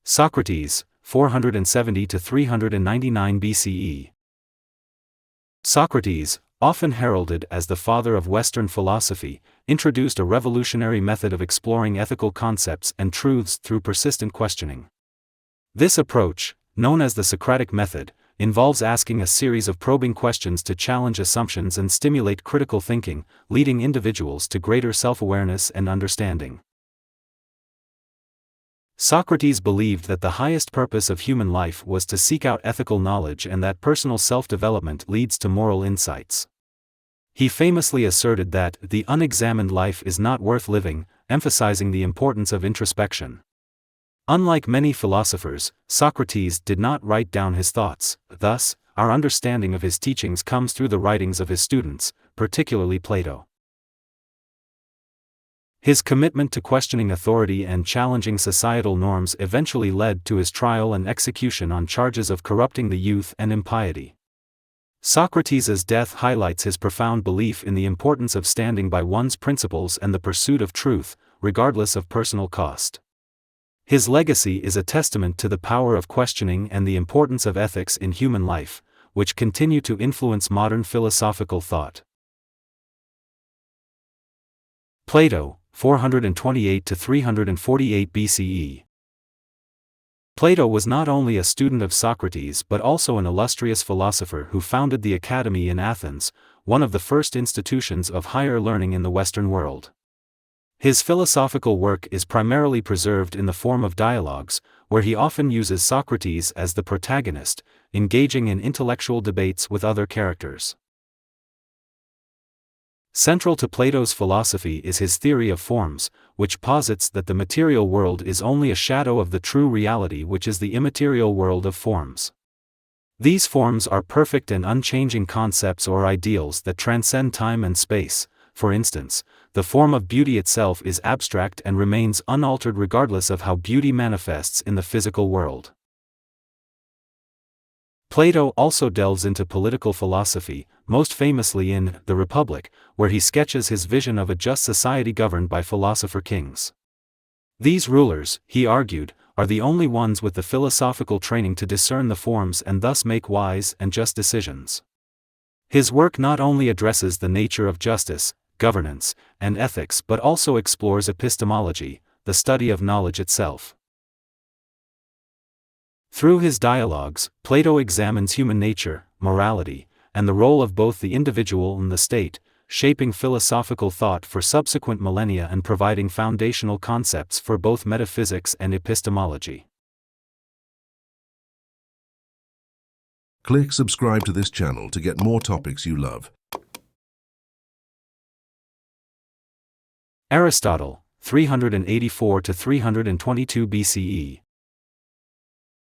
Socrates, 470 to 399 BCE. Socrates, often heralded as the father of Western philosophy, introduced a revolutionary method of exploring ethical concepts and truths through persistent questioning. This approach, known as the Socratic method, involves asking a series of probing questions to challenge assumptions and stimulate critical thinking, leading individuals to greater self-awareness and understanding. Socrates believed that the highest purpose of human life was to seek out ethical knowledge and that personal self-development leads to moral insights. He famously asserted that the unexamined life is not worth living, emphasizing the importance of introspection. Unlike many philosophers, Socrates did not write down his thoughts. Thus, our understanding of his teachings comes through the writings of his students, particularly Plato. His commitment to questioning authority and challenging societal norms eventually led to his trial and execution on charges of corrupting the youth and impiety. Socrates' death highlights his profound belief in the importance of standing by one's principles and the pursuit of truth, regardless of personal cost. His legacy is a testament to the power of questioning and the importance of ethics in human life, which continue to influence modern philosophical thought. Plato, 428 to 348 BCE. Plato was not only a student of Socrates but also an illustrious philosopher who founded the Academy in Athens, one of the first institutions of higher learning in the Western world. His philosophical work is primarily preserved in the form of dialogues, where he often uses Socrates as the protagonist, engaging in intellectual debates with other characters. Central to Plato's philosophy is his theory of forms, which posits that the material world is only a shadow of the true reality, which is the immaterial world of forms. These forms are perfect and unchanging concepts or ideals that transcend time and space. For instance, the form of beauty itself is abstract and remains unaltered regardless of how beauty manifests in the physical world. Plato also delves into political philosophy, most famously in The Republic, where he sketches his vision of a just society governed by philosopher kings. These rulers, he argued, are the only ones with the philosophical training to discern the forms and thus make wise and just decisions. His work not only addresses the nature of justice, governance, and ethics but also explores epistemology, the study of knowledge itself. Through his dialogues, Plato examines human nature, morality, and the role of both the individual and the state, shaping philosophical thought for subsequent millennia and providing foundational concepts for both metaphysics and epistemology. Click subscribe to this channel to get more topics you love. Aristotle, 384 to 322 BCE.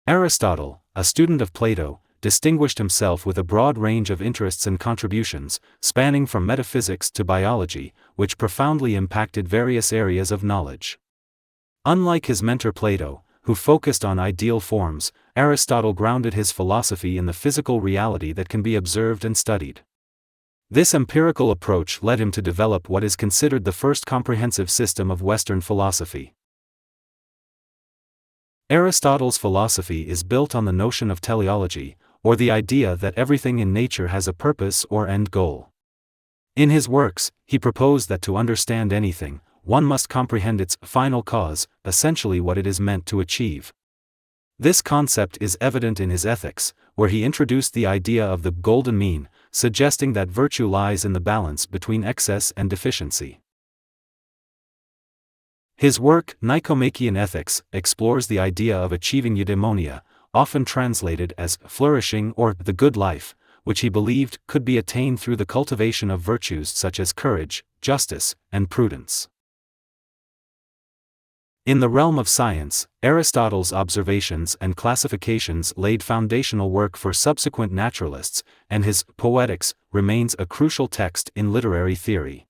Aristotle, a student of Plato, distinguished himself with a broad range of interests and contributions, spanning from metaphysics to biology, which profoundly impacted various areas of knowledge. Unlike his mentor Plato, who focused on ideal forms, Aristotle grounded his philosophy in the physical reality that can be observed and studied. This empirical approach led him to develop what is considered the first comprehensive system of Western philosophy. Aristotle's philosophy is built on the notion of teleology, or the idea that everything in nature has a purpose or end goal. In his works, he proposed that to understand anything, one must comprehend its final cause, essentially what it is meant to achieve. This concept is evident in his Ethics, where he introduced the idea of the golden mean, suggesting that virtue lies in the balance between excess and deficiency. His work, Nicomachean Ethics, explores the idea of achieving eudaimonia, often translated as flourishing or the good life, which he believed could be attained through the cultivation of virtues such as courage, justice, and prudence. In the realm of science, Aristotle's observations and classifications laid foundational work for subsequent naturalists, and his Poetics remains a crucial text in literary theory.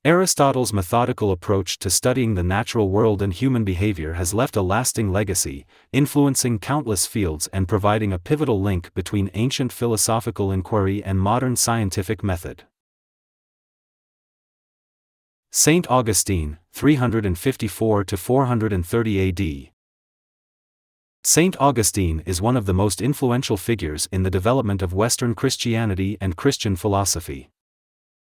Aristotle's methodical approach to studying the natural world and human behavior has left a lasting legacy, influencing countless fields and providing a pivotal link between ancient philosophical inquiry and modern scientific method. Saint Augustine, 354 to 430 AD. Saint Augustine is one of the most influential figures in the development of Western Christianity and Christian philosophy.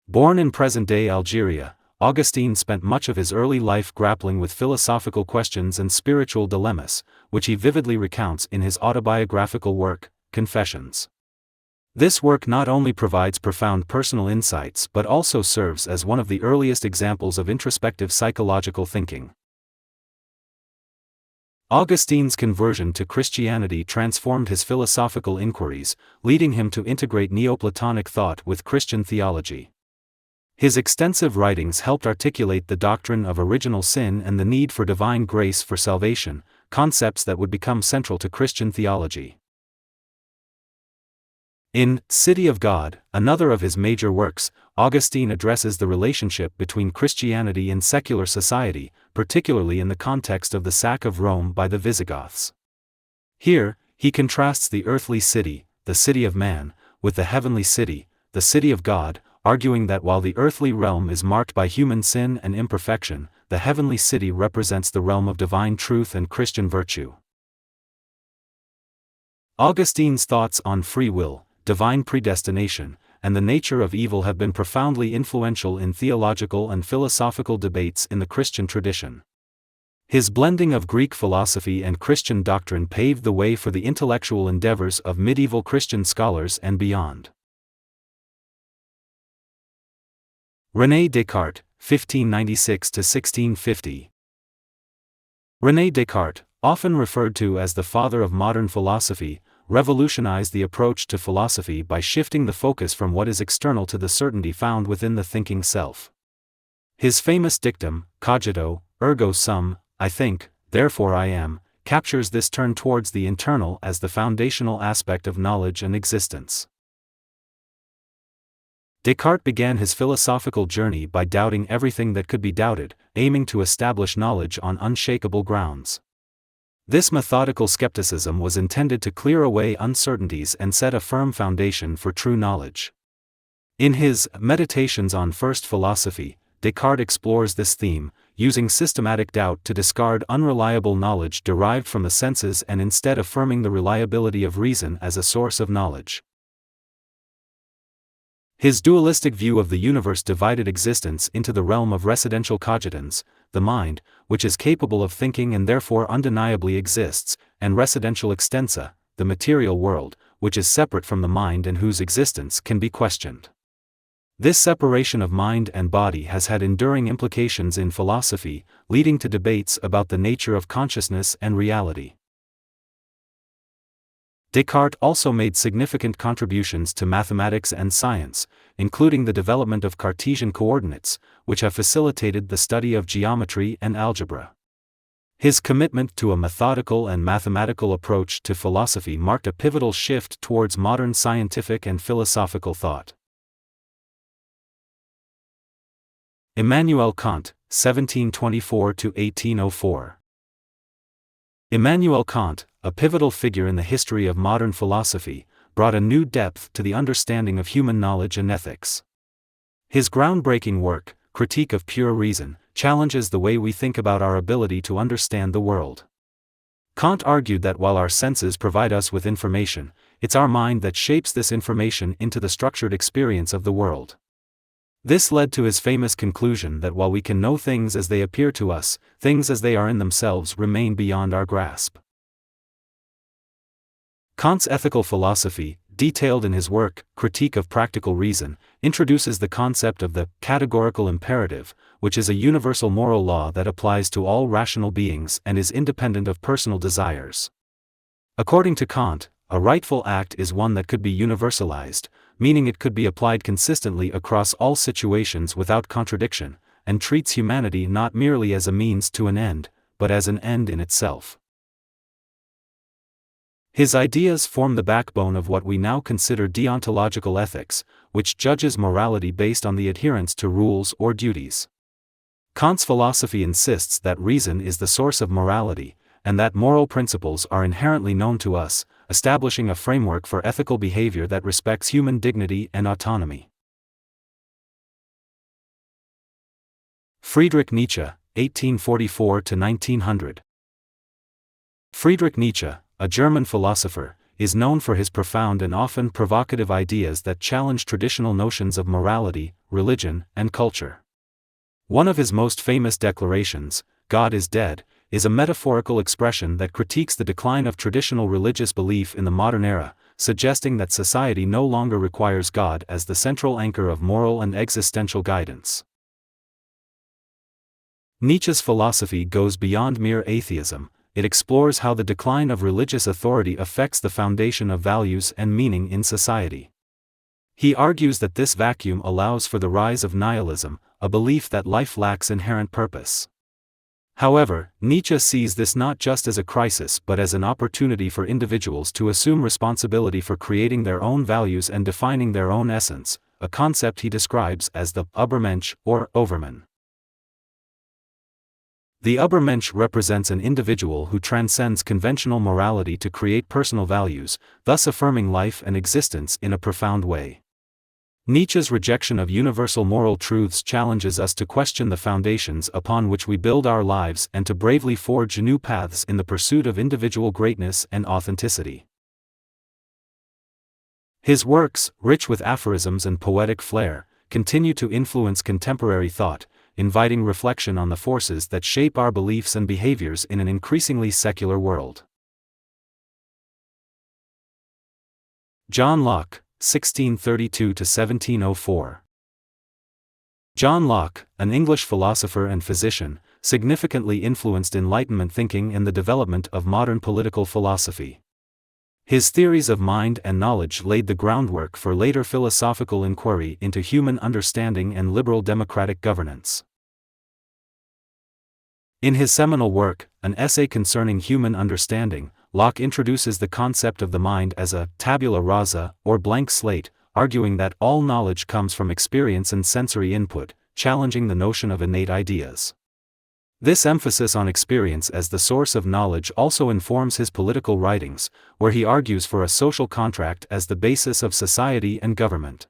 Born in present-day Algeria, Augustine spent much of his early life grappling with philosophical questions and spiritual dilemmas, which he vividly recounts in his autobiographical work, Confessions. This work not only provides profound personal insights but also serves as one of the earliest examples of introspective psychological thinking. Augustine's conversion to Christianity transformed his philosophical inquiries, leading him to integrate Neoplatonic thought with Christian theology. His extensive writings helped articulate the doctrine of original sin and the need for divine grace for salvation, concepts that would become central to Christian theology. In City of God, another of his major works, Augustine addresses the relationship between Christianity and secular society, particularly in the context of the sack of Rome by the Visigoths. Here, he contrasts the earthly city, the city of man, with the heavenly city, the city of God, arguing that while the earthly realm is marked by human sin and imperfection, the heavenly city represents the realm of divine truth and Christian virtue. Augustine's thoughts on free will, divine predestination, and the nature of evil have been profoundly influential in theological and philosophical debates in the Christian tradition. His blending of Greek philosophy and Christian doctrine paved the way for the intellectual endeavors of medieval Christian scholars and beyond. René Descartes, 1596–1650. René Descartes, often referred to as the father of modern philosophy, revolutionized the approach to philosophy by shifting the focus from what is external to the certainty found within the thinking self. His famous dictum, cogito, ergo sum, I think, therefore I am, captures this turn towards the internal as the foundational aspect of knowledge and existence. Descartes began his philosophical journey by doubting everything that could be doubted, aiming to establish knowledge on unshakable grounds. This methodical skepticism was intended to clear away uncertainties and set a firm foundation for true knowledge. In his Meditations on First Philosophy, Descartes explores this theme, using systematic doubt to discard unreliable knowledge derived from the senses and instead affirming the reliability of reason as a source of knowledge. His dualistic view of the universe divided existence into the realm of residential cogitans, the mind, which is capable of thinking and therefore undeniably exists, and residential extensa, the material world, which is separate from the mind and whose existence can be questioned. This separation of mind and body has had enduring implications in philosophy, leading to debates about the nature of consciousness and reality. Descartes also made significant contributions to mathematics and science, including the development of Cartesian coordinates, which have facilitated the study of geometry and algebra. His commitment to a methodical and mathematical approach to philosophy marked a pivotal shift towards modern scientific and philosophical thought. Immanuel Kant, 1724–1804. Immanuel Kant, a pivotal figure in the history of modern philosophy, brought a new depth to the understanding of human knowledge and ethics. His groundbreaking work, Critique of Pure Reason, challenges the way we think about our ability to understand the world. Kant argued that while our senses provide us with information, it's our mind that shapes this information into the structured experience of the world. This led to his famous conclusion that while we can know things as they appear to us, things as they are in themselves remain beyond our grasp. Kant's ethical philosophy, detailed in his work, Critique of Practical Reason, introduces the concept of the categorical imperative, which is a universal moral law that applies to all rational beings and is independent of personal desires. According to Kant, a rightful act is one that could be universalized, meaning it could be applied consistently across all situations without contradiction, and treats humanity not merely as a means to an end, but as an end in itself. His ideas form the backbone of what we now consider deontological ethics, which judges morality based on the adherence to rules or duties. Kant's philosophy insists that reason is the source of morality, and that moral principles are inherently known to us, establishing a framework for ethical behavior that respects human dignity and autonomy. Friedrich Nietzsche, 1844–1900. Friedrich Nietzsche, a German philosopher, is known for his profound and often provocative ideas that challenge traditional notions of morality, religion, and culture. One of his most famous declarations, "God is dead," is a metaphorical expression that critiques the decline of traditional religious belief in the modern era, suggesting that society no longer requires God as the central anchor of moral and existential guidance. Nietzsche's philosophy goes beyond mere atheism. It explores how the decline of religious authority affects the foundation of values and meaning in society. He argues that this vacuum allows for the rise of nihilism, a belief that life lacks inherent purpose. However, Nietzsche sees this not just as a crisis but as an opportunity for individuals to assume responsibility for creating their own values and defining their own essence, a concept he describes as the Übermensch or Overman. The Übermensch represents an individual who transcends conventional morality to create personal values, thus affirming life and existence in a profound way. Nietzsche's rejection of universal moral truths challenges us to question the foundations upon which we build our lives and to bravely forge new paths in the pursuit of individual greatness and authenticity. His works, rich with aphorisms and poetic flair, continue to influence contemporary thought, inviting reflection on the forces that shape our beliefs and behaviors in an increasingly secular world. John Locke, 1632–1704. John Locke, an English philosopher and physician, significantly influenced Enlightenment thinking and the development of modern political philosophy. His theories of mind and knowledge laid the groundwork for later philosophical inquiry into human understanding and liberal democratic governance. In his seminal work, An Essay Concerning Human Understanding, Locke introduces the concept of the mind as a tabula rasa, or blank slate, arguing that all knowledge comes from experience and sensory input, challenging the notion of innate ideas. This emphasis on experience as the source of knowledge also informs his political writings, where he argues for a social contract as the basis of society and government.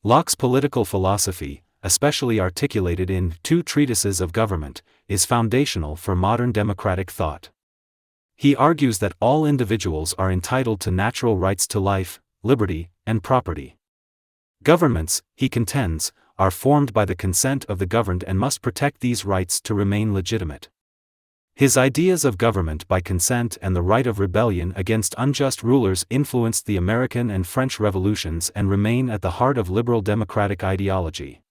Locke's political philosophy, especially articulated in Two Treatises of Government, is foundational for modern democratic thought. He argues that all individuals are entitled to natural rights to life, liberty, and property. Governments, he contends, are formed by the consent of the governed and must protect these rights to remain legitimate. His ideas of government by consent and the right of rebellion against unjust rulers influenced the American and French revolutions and remain at the heart of liberal democratic ideology.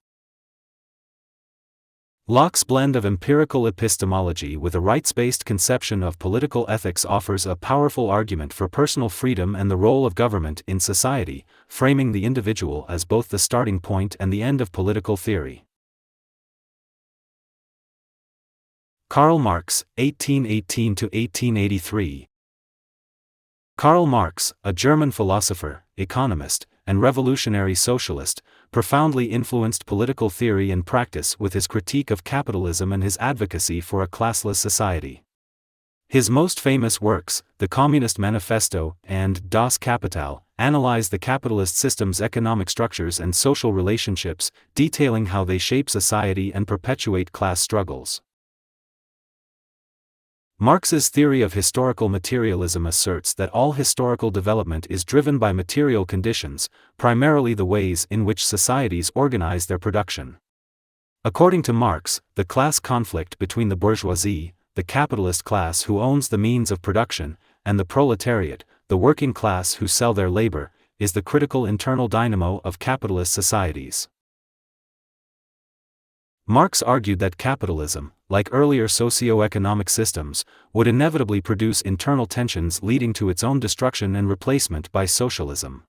Locke's blend of empirical epistemology with a rights-based conception of political ethics offers a powerful argument for personal freedom and the role of government in society, framing the individual as both the starting point and the end of political theory. Karl Marx, 1818–1883. Karl Marx, a German philosopher, economist, and revolutionary socialist, profoundly influenced political theory and practice with his critique of capitalism and his advocacy for a classless society. His most famous works, The Communist Manifesto and Das Kapital, analyze the capitalist system's economic structures and social relationships, detailing how they shape society and perpetuate class struggles. Marx's theory of historical materialism asserts that all historical development is driven by material conditions, primarily the ways in which societies organize their production. According to Marx, the class conflict between the bourgeoisie, the capitalist class who owns the means of production, and the proletariat, the working class who sell their labor, is the critical internal dynamo of capitalist societies. Marx argued that capitalism, like earlier socio-economic systems, would inevitably produce internal tensions leading to its own destruction and replacement by socialism.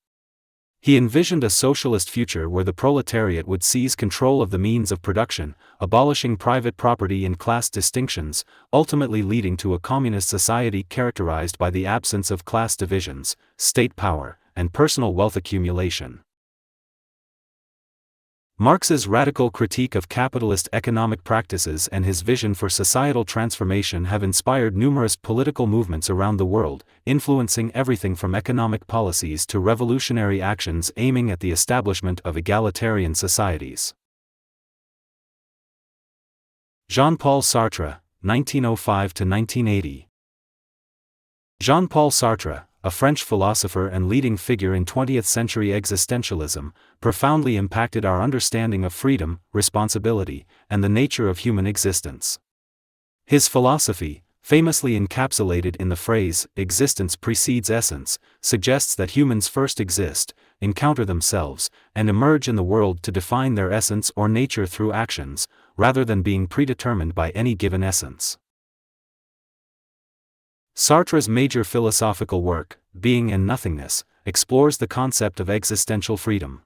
He envisioned a socialist future where the proletariat would seize control of the means of production, abolishing private property and class distinctions, ultimately leading to a communist society characterized by the absence of class divisions, state power, and personal wealth accumulation. Marx's radical critique of capitalist economic practices and his vision for societal transformation have inspired numerous political movements around the world, influencing everything from economic policies to revolutionary actions aiming at the establishment of egalitarian societies. Jean-Paul Sartre, 1905–1980. Jean-Paul Sartre, a French philosopher and leading figure in 20th-century existentialism, profoundly impacted our understanding of freedom, responsibility, and the nature of human existence. His philosophy, famously encapsulated in the phrase, "existence precedes essence," suggests that humans first exist, encounter themselves, and emerge in the world to define their essence or nature through actions, rather than being predetermined by any given essence. Sartre's major philosophical work, Being and Nothingness, explores the concept of existential freedom.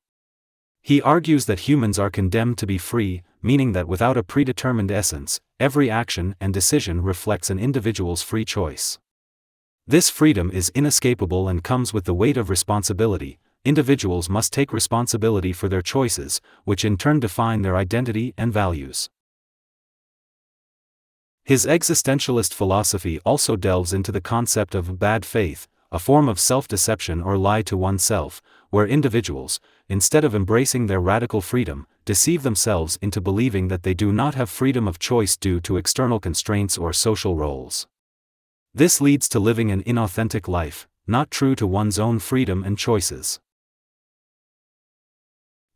He argues that humans are condemned to be free, meaning that without a predetermined essence, every action and decision reflects an individual's free choice. This freedom is inescapable and comes with the weight of responsibility. Individuals must take responsibility for their choices, which in turn define their identity and values. His existentialist philosophy also delves into the concept of bad faith, a form of self-deception or lie to oneself, where individuals, instead of embracing their radical freedom, deceive themselves into believing that they do not have freedom of choice due to external constraints or social roles. This leads to living an inauthentic life, not true to one's own freedom and choices.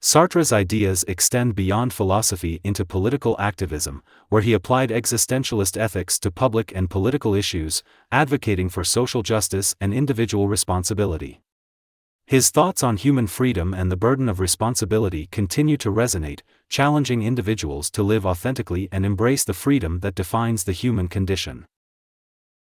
Sartre's ideas extend beyond philosophy into political activism, where he applied existentialist ethics to public and political issues, advocating for social justice and individual responsibility. His thoughts on human freedom and the burden of responsibility continue to resonate, challenging individuals to live authentically and embrace the freedom that defines the human condition.